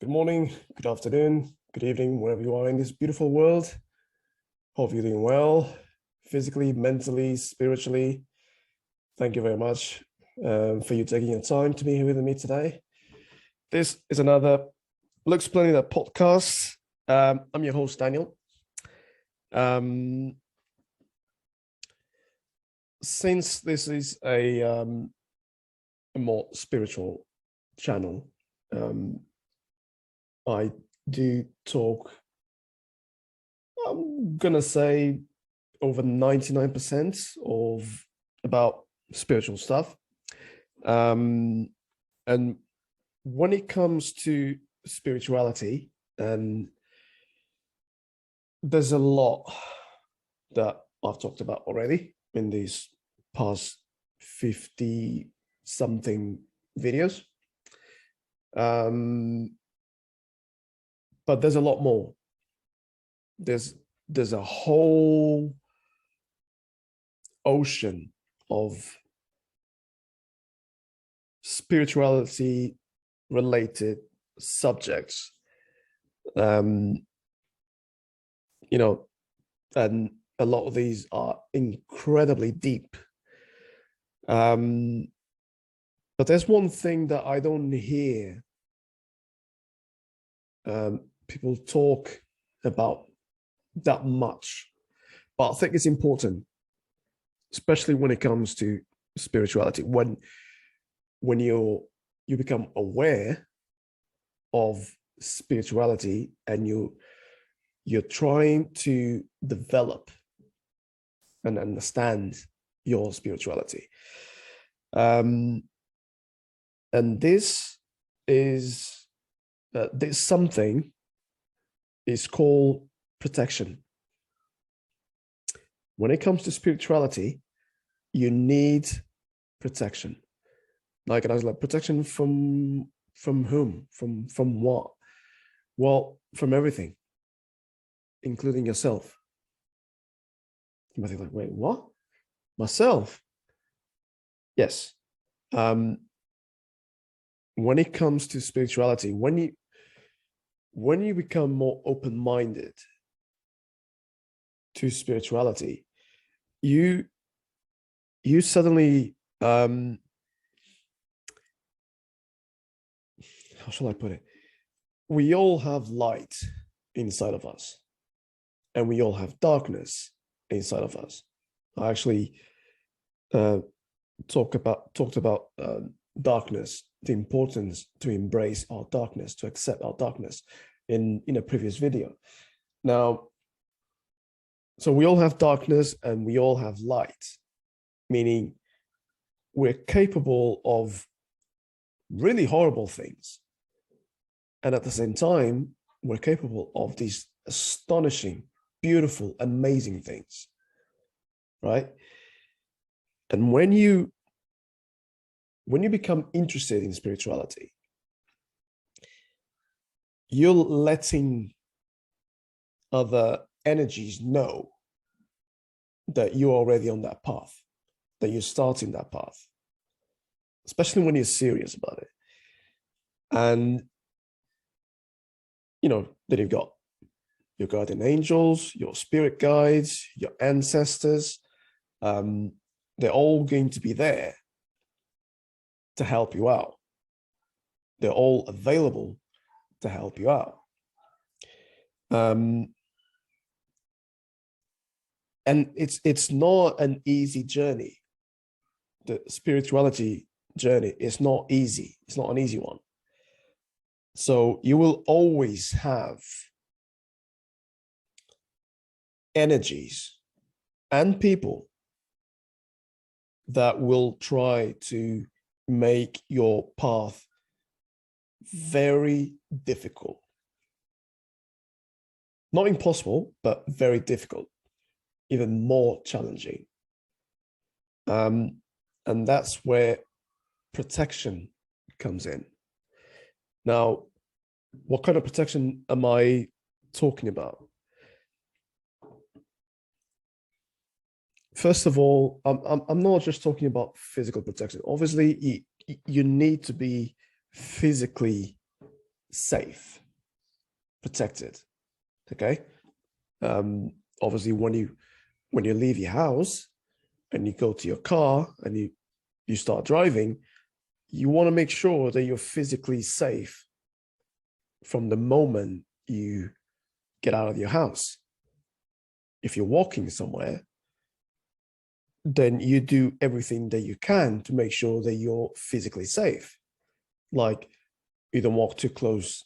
Good morning, good afternoon, good evening, wherever you are in this beautiful world. Hope you're doing well, physically, mentally, spiritually. Thank you very much for you taking your time to be here with me today. This is another Looks Splendid podcast. I'm your host, Daniel. Since this is a more spiritual channel, I do talk, I'm gonna say over 99% of about spiritual stuff. And when it comes to spirituality, and there's a lot that I've talked about already in these past 50 something videos. But there's a lot more. There's a whole ocean of spirituality related subjects. And a lot of these are incredibly deep. But there's one thing that I don't hear people talk about that much, but I think it's important, especially when it comes to spirituality. When you become aware of spirituality and you're trying to develop and understand your spirituality, and this is this something is called protection. When it comes to spirituality, you need protection. Like, and I was like, protection from whom? From what? Well, from everything, including yourself. You might think like, wait, what? Myself? Yes. When it comes to spirituality, when you become more open-minded to spirituality, you suddenly, how shall I put it? We all have light inside of us, and we all have darkness inside of us. I actually talked about darkness, the importance to embrace our darkness, to accept our darkness in a previous video. Now, so we all have darkness and we all have light, meaning we're capable of really horrible things. And at the same time, we're capable of these astonishing, beautiful, amazing things, right? And when you become interested in spirituality, you're letting other energies know that you're already on that path, that you're starting that path, especially when you're serious about it. And, then you've got your guardian angels, your spirit guides, your ancestors. They're all going to be there to help you out. They're all available to help you out. And it's not an easy journey. The spirituality journey is not easy. It's not an easy one. So you will always have energies and people that will try to make your path very difficult. Not impossible, but very difficult, even more challenging. And that's where protection comes in. Now, what kind of protection am I talking about? First of all, I'm not just talking about physical protection. Obviously, you need to be physically safe, protected. Okay. Obviously, when you leave your house and you go to your car and you start driving, you want to make sure that you're physically safe from the moment you get out of your house. If you're walking somewhere, then you do everything that you can to make sure that you're physically safe. Like, you don't walk too close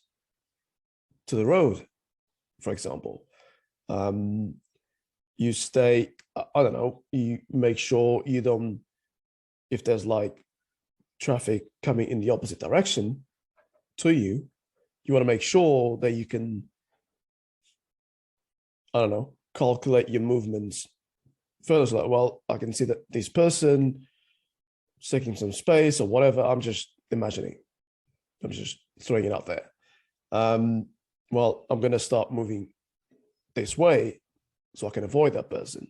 to the road, for example. You stay, I don't know, you make sure you don't, if there's like traffic coming in the opposite direction to you, you want to make sure that you can, I don't know, calculate your movements further. Like, well, I can see that this person is taking some space or whatever. I'm just imagining. I'm just throwing it out there. Well, I'm going to start moving this way so I can avoid that person.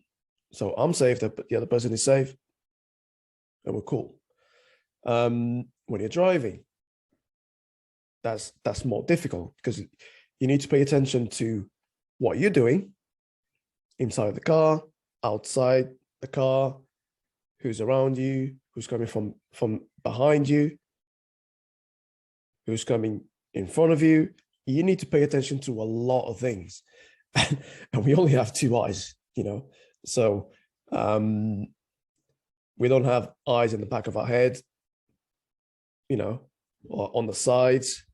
So I'm safe, that the other person is safe, and we're cool. When you're driving, that's more difficult because you need to pay attention to what you're doing inside the car, outside the car, who's around you, who's coming from behind you, who's coming in front of you. You need to pay attention to a lot of things. And we only have two eyes, so we don't have eyes in the back of our head, or on the sides.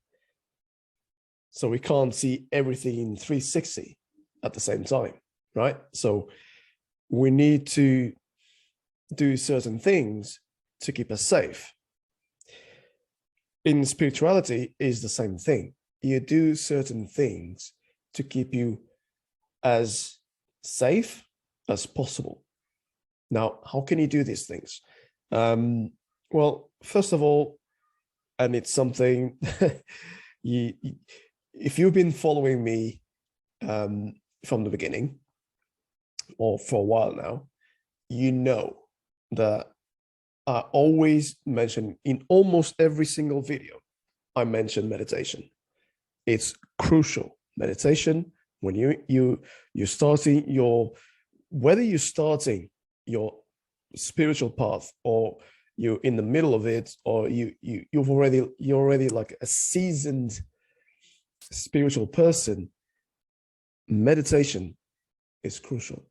So we can't see everything in 360 at the same time, right? So we need to do certain things to keep us safe. In spirituality is the same thing. You do certain things to keep you as safe as possible. Now, how can you do these things? Well, first of all, and it's something if you've been following me from the beginning or for a while now, you know that I always mention in almost every single video, I mention meditation. It's crucial. Meditation, when you're starting whether you're starting your spiritual path or you're in the middle of it, or you're already like a seasoned spiritual person, meditation is crucial.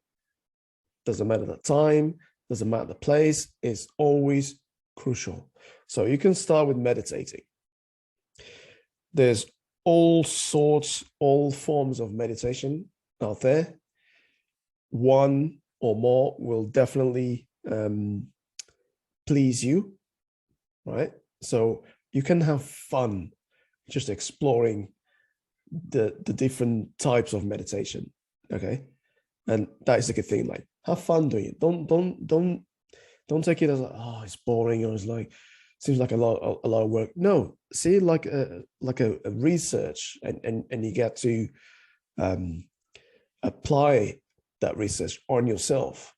Doesn't matter the time, doesn't matter the place, it's always crucial. So you can start with meditating. There's all forms of meditation out there. One or more will definitely please you, right? So you can have fun just exploring the different types of meditation, okay? And that is the good thing. Like, have fun doing it. Don't take it as like, oh, it's boring, or it's like seems like a lot of work. No, see it like a research, and you get to apply that research on yourself.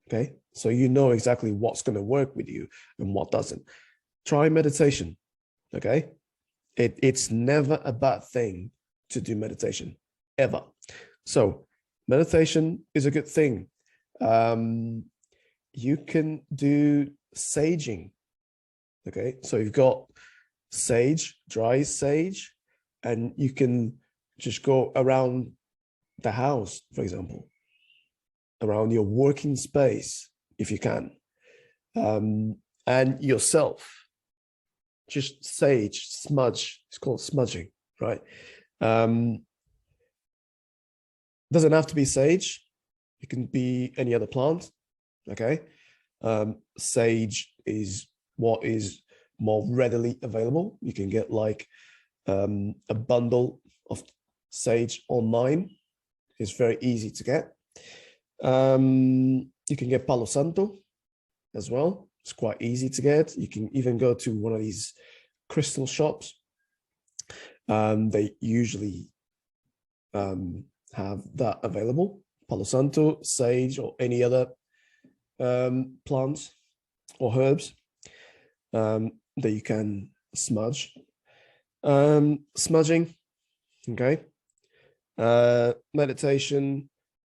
Okay, so you know exactly what's going to work with you and what doesn't. Try meditation. Okay, it's never a bad thing to do meditation, ever. So meditation is a good thing. You can do saging. Okay, so you've got sage, dry sage, and you can just go around the house, for example, around your working space, if you can, and yourself. Just sage, smudge. It's called smudging, right? Doesn't have to be sage. It can be any other plant. Okay, sage is what is more readily available. You can get like a bundle of sage online. It's very easy to get. You can get Palo Santo as well. It's quite easy to get. You can even go to one of these crystal shops. They usually have that available. Palo Santo, sage, or any other plants or herbs that you can smudge. Smudging, okay. Meditation,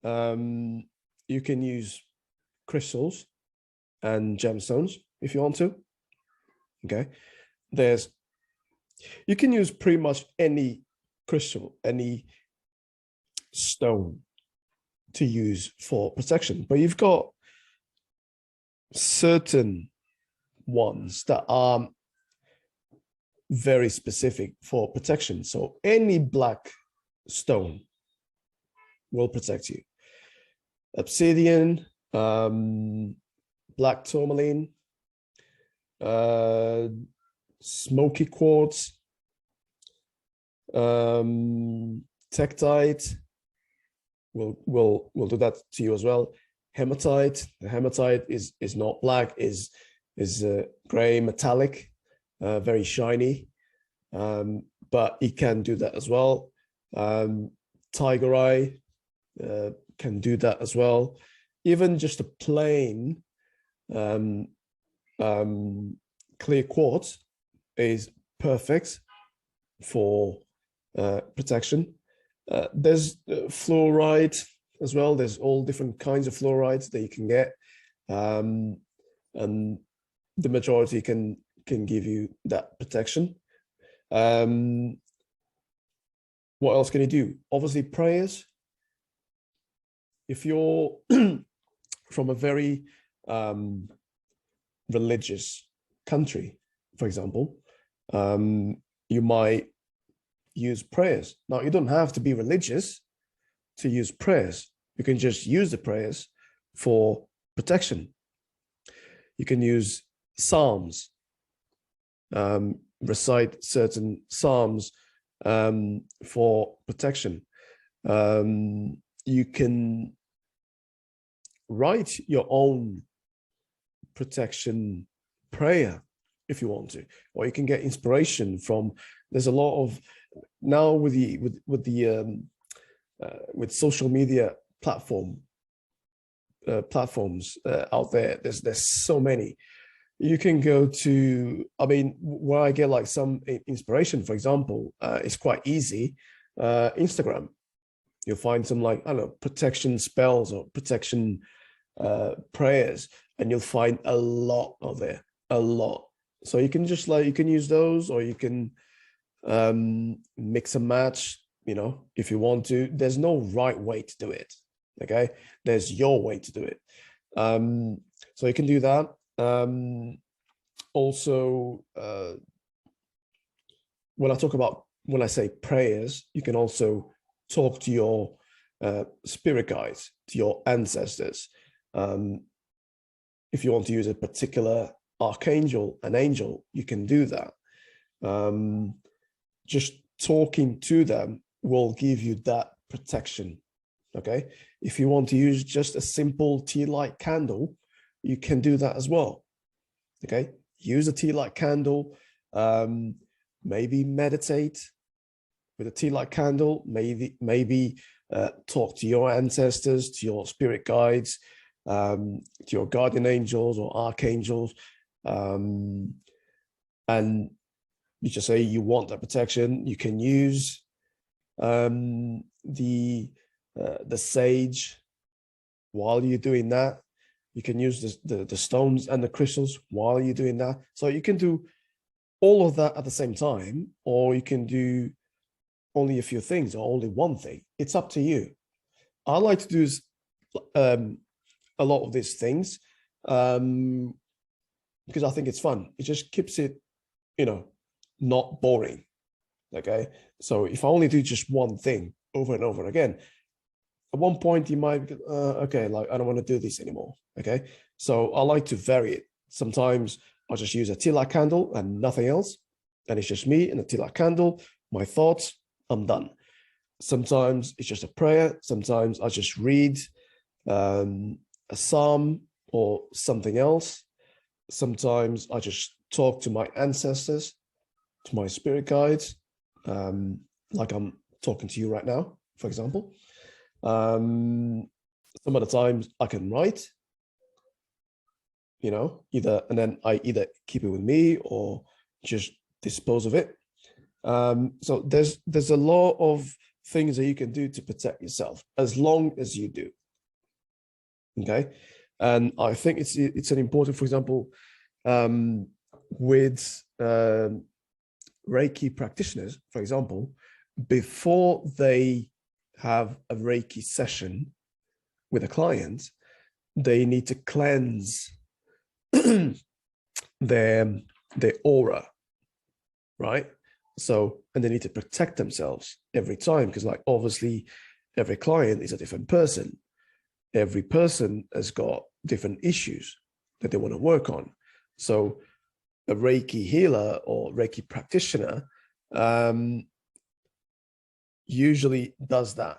you can use crystals and gemstones if you want to, okay. You can use pretty much any crystal, any stone to use for protection, but you've got certain ones that are very specific for protection. So any black stone will protect you. Obsidian, black tourmaline, smoky quartz, tektite will do that to you as well. Hematite, the hematite is not black, is gray metallic, very shiny, but it can do that as well. Tiger eye can do that as well. Even just a plain clear quartz is perfect for protection. There's fluoride as well. There's all different kinds of fluorides that you can get, and the majority can give you that protection. What else can you do? Obviously, prayers. If you're from a very religious country, for example, you might use prayers. Now, you don't have to be religious to use prayers. You can just use the prayers for protection. You can use psalms, recite certain psalms for protection. You can write your own protection prayer if you want to, or you can get inspiration from. There's a lot of now with social media platforms out there. There's so many. You can go to, I mean, where I get like some inspiration, for example, it's quite easy. Instagram, you'll find some, like, I don't know, protection spells or protection prayers, and you'll find a lot of there, a lot. So you can just, like, you can use those, or you can mix and match, you know, if you want to. There's no right way to do it, okay? There's your way to do it. So you can do that. Also, when I say prayers, you can also talk to your spirit guides, to your ancestors. If you want to use a particular archangel, an angel, you can do that. Just talking to them will give you that protection, okay? If you want to use just a simple tea light candle, you can do that as well, okay? Use a tea light candle, maybe meditate with a tea light candle, maybe talk to your ancestors, to your spirit guides, to your guardian angels or archangels, and you just say you want that protection. You can use the sage while you're doing that. You can use the stones and the crystals while you're doing that. So you can do all of that at the same time, or you can do only a few things or only one thing. It's up to you. I like to do a lot of these things because I think it's fun. It just keeps it, you know, not boring. Okay. So if I only do just one thing over and over again, at one point you might be, okay, like, I don't want to do this anymore. Okay. So I like to vary it. Sometimes I'll just use a tea light candle and nothing else. And it's just me and a tea light candle, my thoughts, I'm done. Sometimes it's just a prayer. Sometimes I just read a psalm or something else. Sometimes I just talk to my ancestors, to my spirit guides, like I'm talking to you right now, for example. Some of the times I can write, you know, and then I either keep it with me or just dispose of it. So there's a lot of things that you can do to protect yourself as long as you do. Okay, and I think it's an important, for example, with Reiki practitioners, for example, before they have a Reiki session with a client, they need to cleanse their aura, right? So, and they need to protect themselves every time, because like obviously every client is a different person. Every person has got different issues that they want to work on. So a Reiki healer or Reiki practitioner usually does that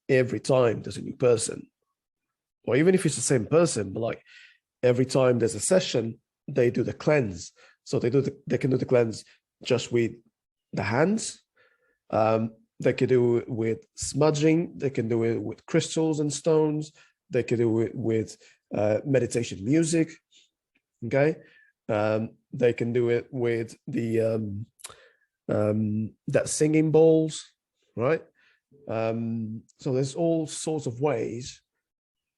every time there's a new person, or even if it's the same person, but like every time there's a session, they do the cleanse. So they can do the cleanse just with the hands. They can do it with smudging. They can do it with crystals and stones. They can do it with meditation music. Okay, they can do it with the that singing bowls, right? So there's all sorts of ways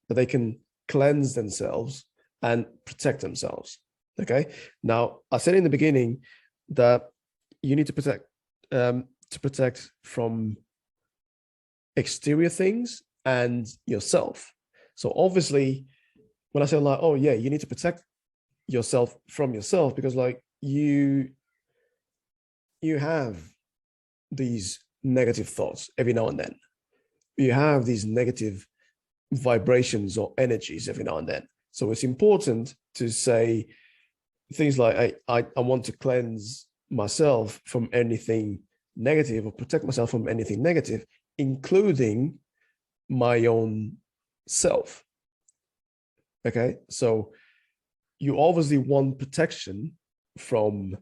that they can cleanse themselves and protect themselves. Okay. Now, I said in the beginning that you need to protect from exterior things and yourself. So obviously, when I say like, oh yeah, you need to protect yourself from yourself, because like you have these negative thoughts every now and then. You have these negative vibrations or energies every now and then. So it's important to say things like, I want to cleanse myself from anything negative, or protect myself from anything negative, including my own self. Okay, so you obviously want protection from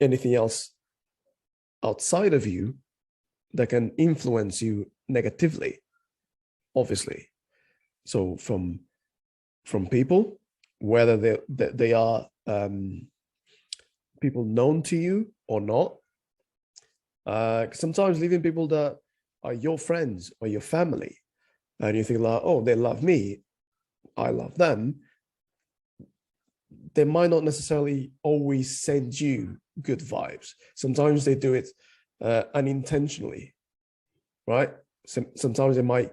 anything else outside of you that can influence you negatively, obviously. So from people, whether they are people known to you or not. Sometimes even people that are your friends or your family, and you think like, oh, they love me, I love them. They might not necessarily always send you good vibes. Sometimes they do it unintentionally, right? Sometimes they might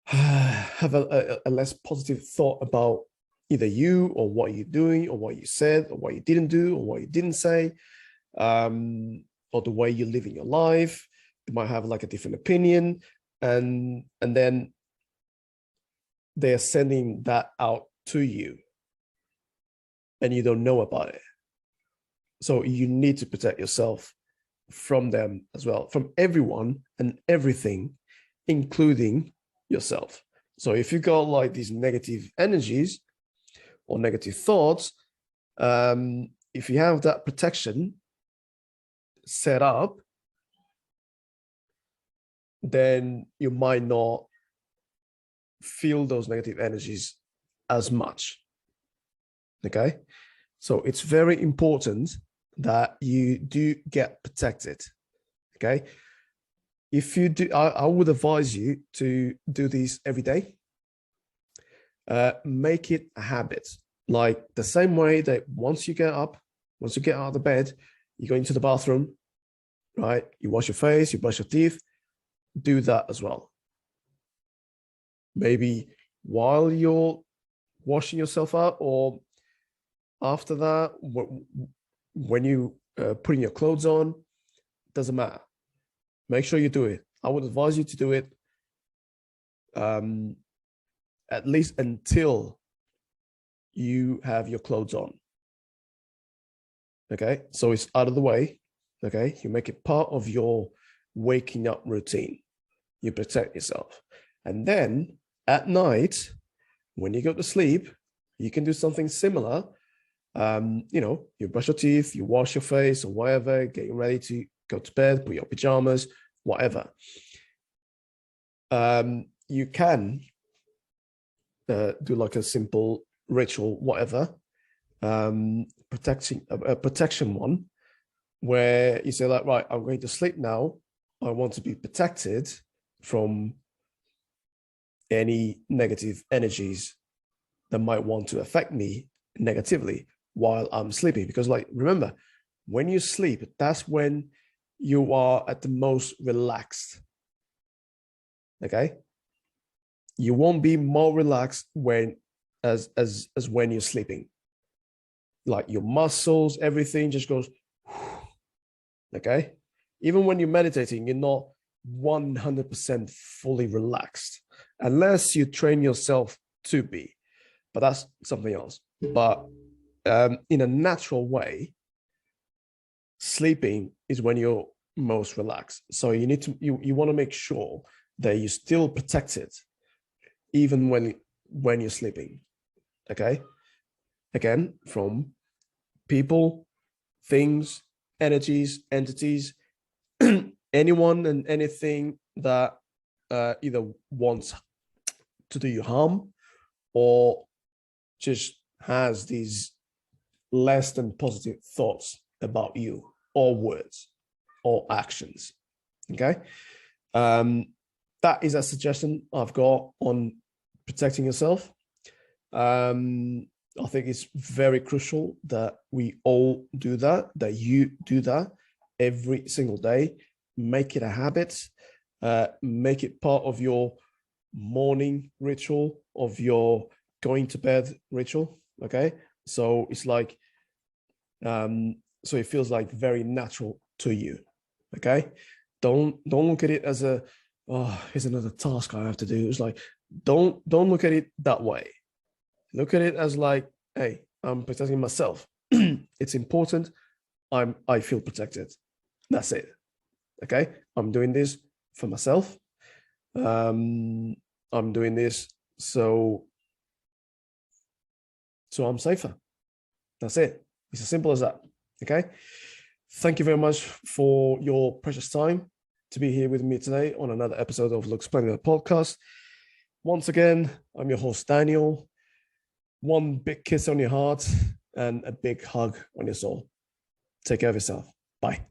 have a less positive thought about either you or what you're doing or what you said or what you didn't do or what you didn't say, or the way you're living your life. They might have like a different opinion, and then they're sending that out to you and you don't know about it. So you need to protect yourself from them as well, from everyone and everything, including yourself. So if you got like these negative energies or negative thoughts, if you have that protection set up, then you might not feel those negative energies as much. Okay, so it's very important that you do get protected. Okay, if you do, I would advise you to do these every day. Make it a habit, like the same way that once you get up, once you get out of the bed, you go into the bathroom, right? You wash your face, you brush your teeth. Do that as well. Maybe while you're washing yourself out, or after that, when you putting your clothes on, doesn't matter. Make sure you do it. I would advise you to do it at least until you have your clothes on. Okay, so it's out of the way. Okay, you make it part of your waking up routine. You protect yourself. And then at night, when you go to sleep, you can do something similar. You brush your teeth, you wash your face or whatever, getting ready to go to bed, put your pajamas, whatever. You can do like a simple ritual, whatever, protection one, where you say like, right, I'm going to sleep now. I want to be protected from any negative energies that might want to affect me negatively while I'm sleeping. Because like, remember, when you sleep, that's when you are at the most relaxed. Okay. You won't be more relaxed when as when you're sleeping. Like your muscles, everything just goes, okay. Even when you're meditating, you're not 100% fully relaxed unless you train yourself to be, but that's something else. But in a natural way, sleeping is when you're most relaxed. So you need to you want to make sure that you're still protected even when you're sleeping. Okay. Again, from people, things, energies, entities, anyone and anything that either wants to do you harm or just has these less than positive thoughts about you or words or actions. Okay. That is a suggestion I've got on protecting yourself. I think it's very crucial that we all do that, that you do that every single day. Make it a habit. Make it part of your morning ritual, of your going to bed ritual. Okay. So it's like, so it feels like very natural to you. Okay. Don't look at it as a, oh, here's another task I have to do. It's like, don't look at it that way. Look at it as like, hey, I'm protecting myself. It's important. I feel protected. That's it. Okay. I'm doing this for myself. I'm doing this so I'm safer. That's it. It's as simple as that. Okay. Thank you very much for your precious time to be here with me today on another episode of Lux Planet Podcast. Once again, I'm your host, Daniel. One big kiss on your heart and a big hug on your soul. Take care of yourself. Bye.